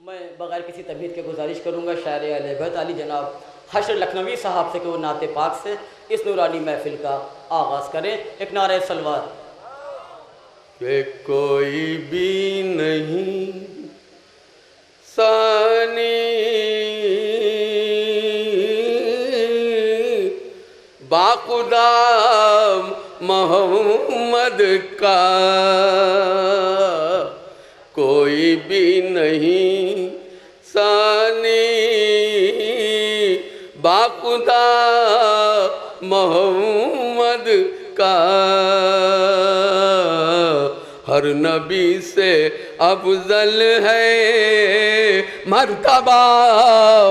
میں بغیر کسی تمہید کے گزارش کروں گا شاعر اہل بیت علی جناب حشر لکھنوی صاحب سے کہ وہ نعت پاک سے اس نورانی محفل کا آغاز کریں. ایک نعرہ سلوات. کہ کوئی بھی نہیں ثانی باخدا محمد کا، کوئی بھی نہیں ثانی باخدا محمد کا، ہر نبی سے افضل ہے مرتبہ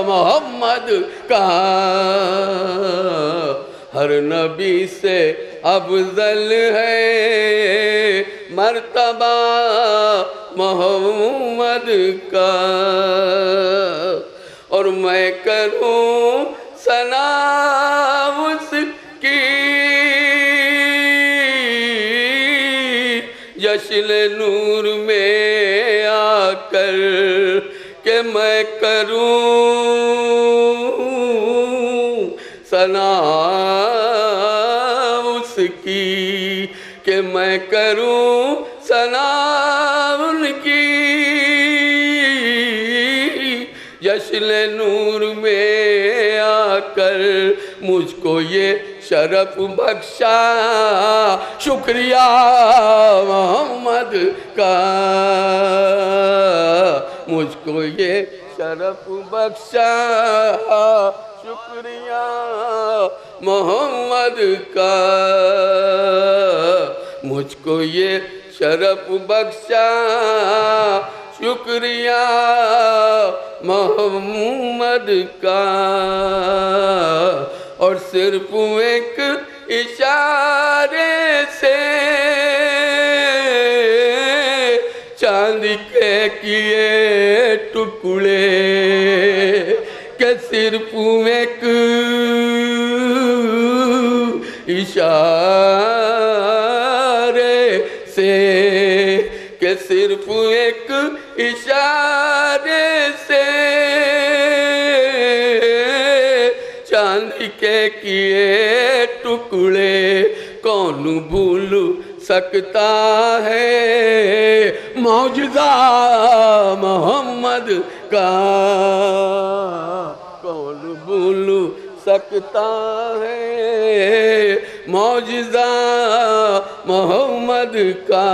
محمد کا، ہر نبی سے افضل ہے مرتبہ محمد کا. اور میں کروں ثنا اس کی جشن نور میں آ کر، کہ میں کروں ثنا اس کی، کہ میں کروں ثنا ان کی جشن نور میں آ کر. مجھ کو یہ شرف بخشا شکریہ محمد کا، مجھ کو یہ شرف بخشا شکریہ محمد کا، مجھ کو یہ شرف بخشا شکریہ محمد کا. اور صرف ایک اشارے سے چاند کے کیے ٹکڑے، کہ صرف ایک اشارے سے، کہ صرف ایک اشارے سے چاند کے کیے ٹکڑے. کون بھول سکتا ہے معجزہ محمد کا، کون بھول سکتا ہے معجزہ محمد کا،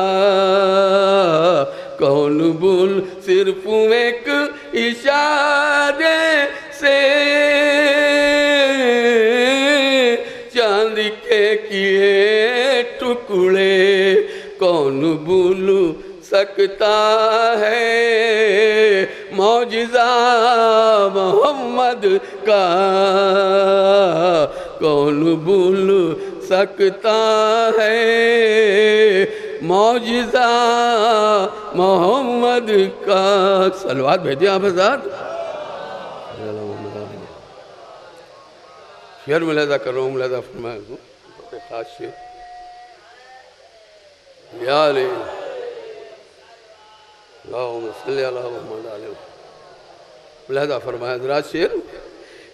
کون بھول صرف ایک اشارے سے چاند کے کیے ٹکڑے. کون بھول سکتا ہے معجزہ محمد کا، کون بھول سکتا ہے معجزہ محمد کا. صلوات بھیجیں آپ حضرات. شعر ملاحظہ کر رہا ہوں، ملاحظہ فرمائے ہوں خاص شعر. یا علی اللہم صلی علی محمد علیہ وسلم. ملاحظہ فرمائے حضرات شعر.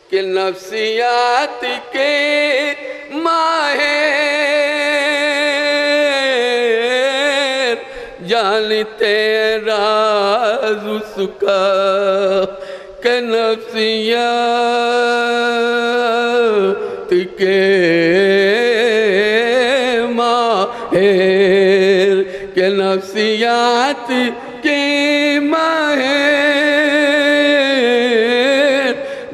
کہ نفسیات کے ماہر جانتے راز اس کا، کہ نفسیات کے ماہر، کہ نفسیات کے ماہر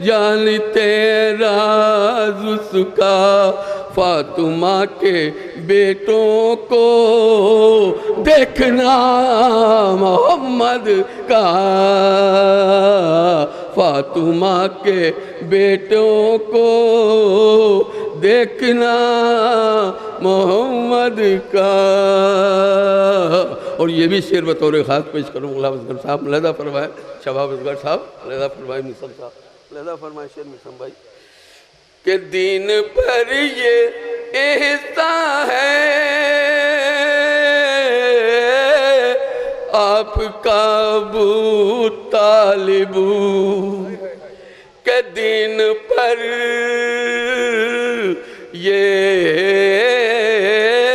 جانتے راز اس کا. فاطمہ کے بیٹوں کو دیکھنا محمد کا، فاطمہ کے بیٹوں کو دیکھنا محمد کا. اور یہ بھی شعر بطور خاص پیش کروں. غلام اصغر صاحب ملاحظہ فرمائے، شباب اصغر صاحب ملاحظہ فرمائے، مصر صاحب ملاحظہ فرمائے شعر مصر بھائی. کہ دین پر یہ احسان ہے آپ کا ابو طالب کے دین پر یہ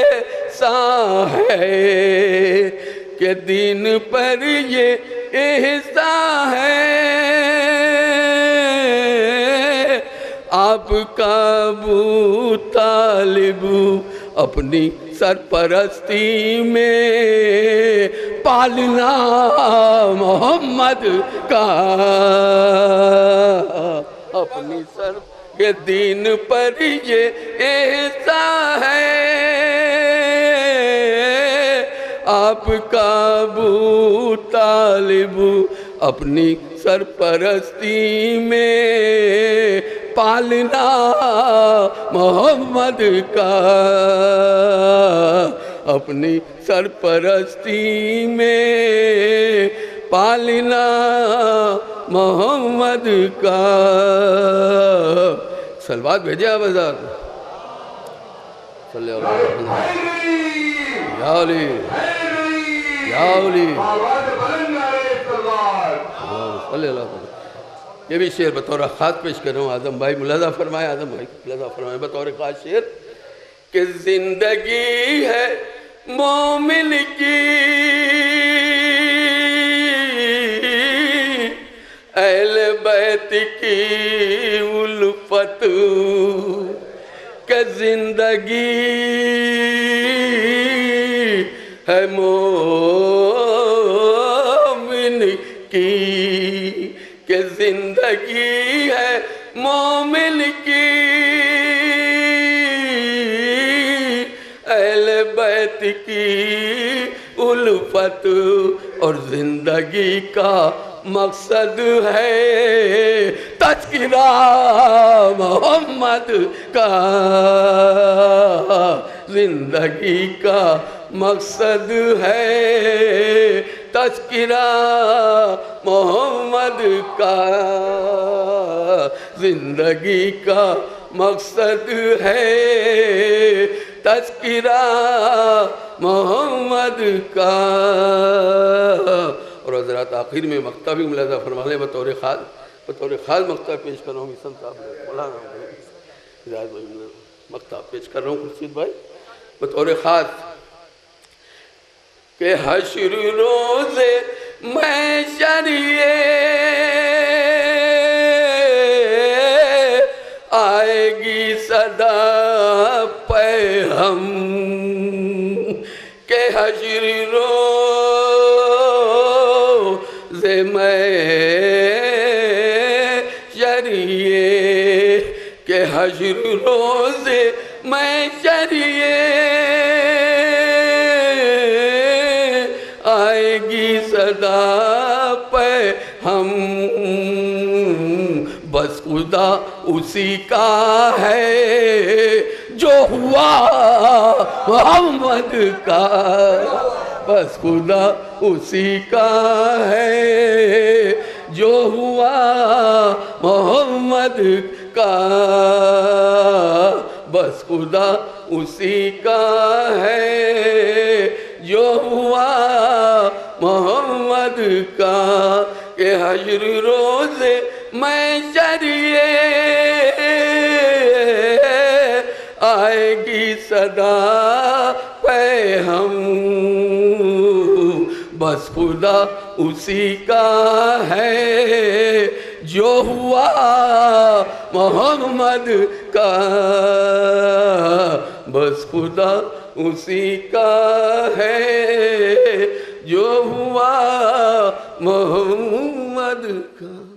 احسان ہے، کہ دین پر یہ احسان ہے، آپ کا ابو طالب اپنی سرپرستی میں پالنا محمد کا، اپنی سر کے دین پر یہ احسان ہے، آپ کا ابو طالب اپنی سرپرستی میں پالنا محمد کا، اپنی سرپرستی میں پالنا محمد کا۔ سلوات بھیجے آپ حضرات، صلی اللہ علیہ وسلم، یا علی یا علی، صلی اللہ علیہ وسلم۔ یہ بھی شعر بطور خاص پیش کر رہا ہوں، اعظم بھائی ملاحظہ فرمائے، اعظم بھائی ملاحظہ فرمائے بطور خاص شعر کہ زندگی ہے مومن کی اہل بیت کی الفت، کہ زندگی ہے مومن کی، کہ زندگی ہے مومن کی اہل بیت کی الفت، اور زندگی کا مقصد ہے تذکرہ محمد کا، زندگی کا مقصد ہے تذکرہ محمد کا، زندگی کا مقصد ہے تذکرہ محمد کا۔ اور حضرات آخر میں مقطع بھی ملاحظہ فرما لیں، بطور خاص مقطع پیش کر رہا ہوں، حسن صاحب مولانا مقطع پیش کر رہا ہوں خورشید بھائی بطور خاص، کہ حشر روز محشر آئے گی صدا پہ ہم، کہ حشر روز محشر، کہ حشر روز محشر آئے گی صدا پہ ہم، بس خدا اسی کا ہے جو ہوا محمد کا، بس خدا اسی کا ہے جو ہوا محمد کا، بس خدا اسی کا ہے جو ہوا محمد کا، کہ حشر روز محشر آئے گی صدا پہ ہم، بس خدا اسی کا ہے جو ہوا محمد کا، بس خدا اسی کا ہے جو ہوا محمد کا۔